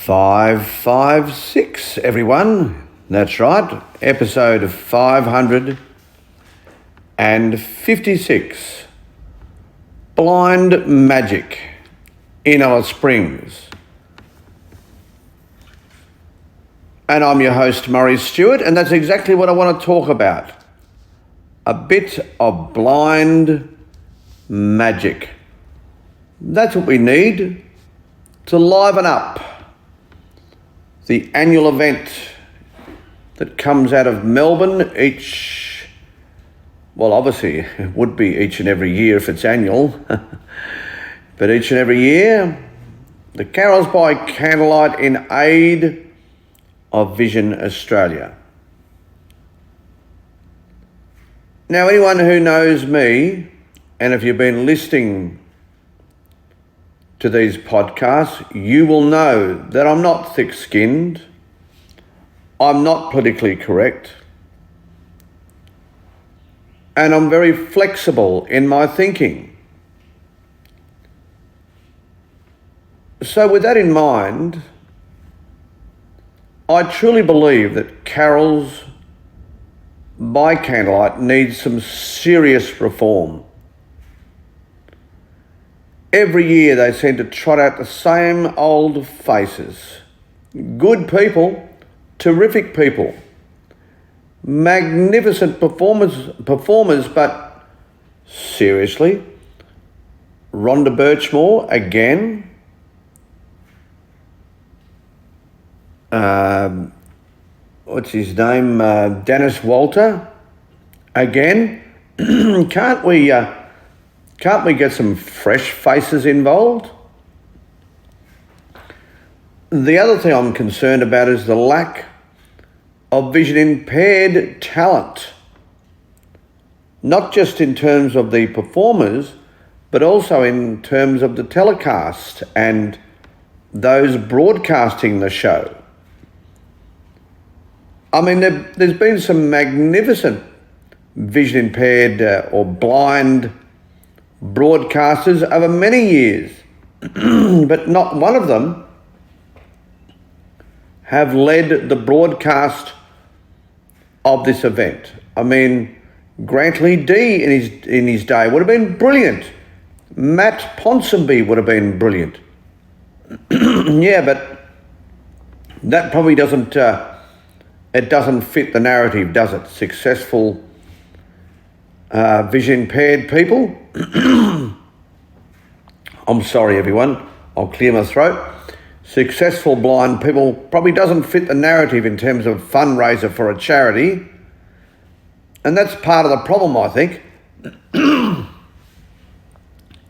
556, everyone. That's right. Episode 556. Blind Magic in Alice Springs. And I'm your host, Murray Stewart, and that's exactly what I want to talk about. A bit of blind magic. That's what we need to liven up the annual event that comes out of Melbourne obviously it would be each and every year if it's annual, but each and every year, the Carols by Candlelight in aid of Vision Australia. Now, anyone who knows me, and if you've been listening to these podcasts, you will know that I'm not thick-skinned. I'm not politically correct. And I'm very flexible in my thinking. So with that in mind, I truly believe that Carols by Candlelight needs some serious reform. Every year they seem to trot out the same old faces. Good people, terrific people, magnificent performers, but seriously, Rhonda Birchmore again, what's his name, Dennis Walter again. Can't we get some fresh faces involved? The other thing I'm concerned about is the lack of vision impaired talent, not just in terms of the performers, but also in terms of the telecast and those broadcasting the show. I mean, there's been some magnificent vision impaired or blind broadcasters over many years, but not one of them have led the broadcast of this event. I mean, Grantley D in his day would have been brilliant. Matt Ponsonby would have been brilliant. Yeah, but that probably doesn't fit the narrative, does it? Successful vision impaired people. I'm sorry, everyone. I'll clear my throat. Successful blind people probably doesn't fit the narrative in terms of fundraiser for a charity. And that's part of the problem, I think,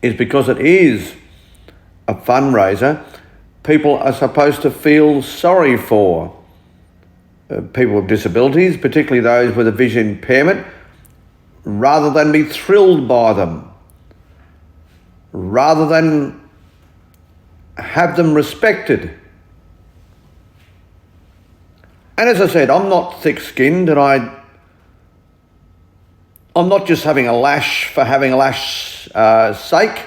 is because it is a fundraiser, people are supposed to feel sorry for people with disabilities, particularly those with a vision impairment, rather than be thrilled by them, rather than have them respected. And as I said, I'm not thick-skinned, and I'm not just having a lash for having a lash sake.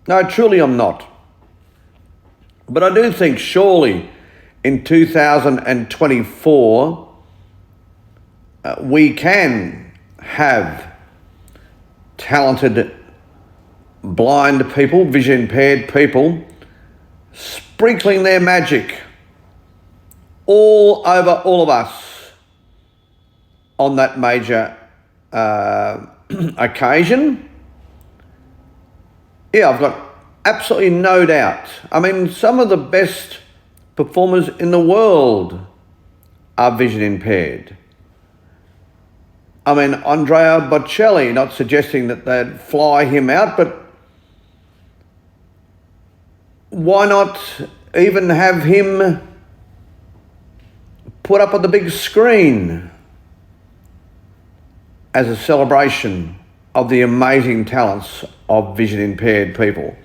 No, truly I'm not. But I do think surely in 2024 we can have talented blind people, vision impaired people, sprinkling their magic all over all of us on that major occasion. Yeah, I've got absolutely no doubt. I mean, some of the best performers in the world are vision impaired. I mean, Andrea Bocelli, not suggesting that they'd fly him out, but why not even have him put up on the big screen as a celebration of the amazing talents of vision impaired people?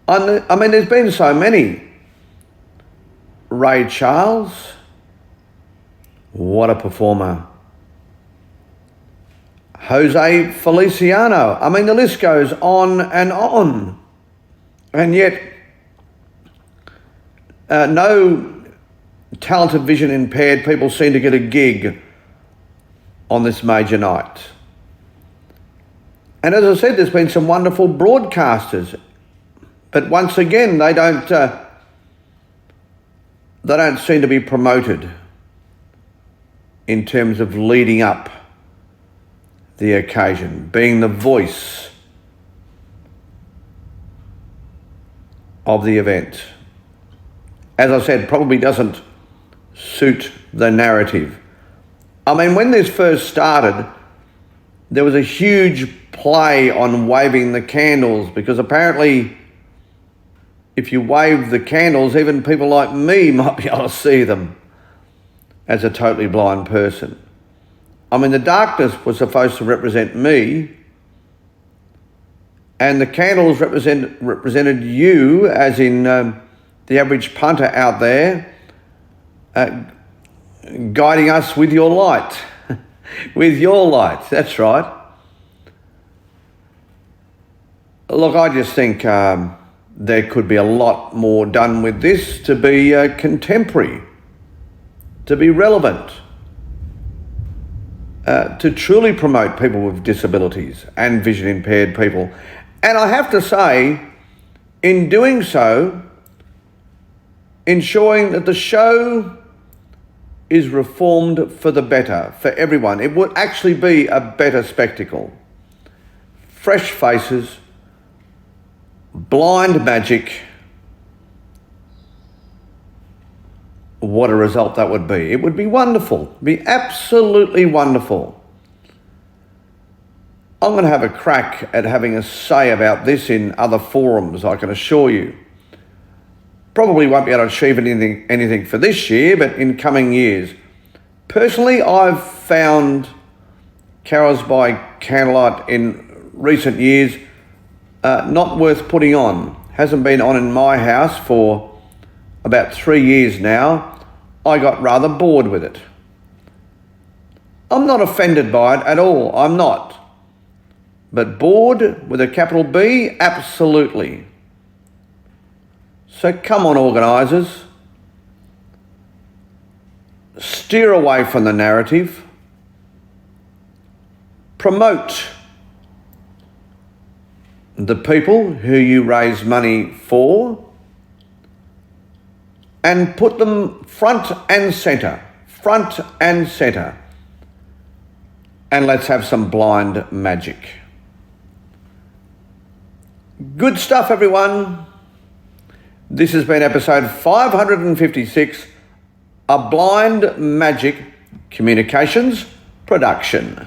I mean, there's been so many. Ray Charles, what a performer. Jose Feliciano. I mean, the list goes on and on. And yet, no talented vision impaired people seem to get a gig on this major night. And as I said, there's been some wonderful broadcasters, but once again, they don't seem to be promoted in terms of leading up the occasion, being the voice of the event. As I said, probably doesn't suit the narrative. I mean, when this first started, there was a huge play on waving the candles, because apparently if you wave the candles, even people like me might be able to see them as a totally blind person. I mean, the darkness was supposed to represent me, and the candles represented you, as in the average punter out there, guiding us with your light. With your light, that's right. Look, I just think there could be a lot more done with this to be contemporary, to be relevant, to truly promote people with disabilities and vision impaired people. And I have to say, in doing so, ensuring that the show is reformed for the better, for everyone. It would actually be a better spectacle. Fresh faces, blind magic. What a result that would be. It would be wonderful. It'd be absolutely wonderful. I'm going to have a crack at having a say about this in other forums, I can assure you. Probably won't be able to achieve anything for this year, but in coming years. Personally, I've found Carols by Candlelight in recent years not worth putting on. Hasn't been on in my house for about 3 years now. I got rather bored with it. I'm not offended by it at all, I'm not. But bored with a capital B, absolutely. So come on, organisers. Steer away from the narrative. Promote the people who you raise money for and put them front and centre. Front and centre. And let's have some blind magic. Good stuff, everyone. This has been episode 556, a Blind Magic Communications production.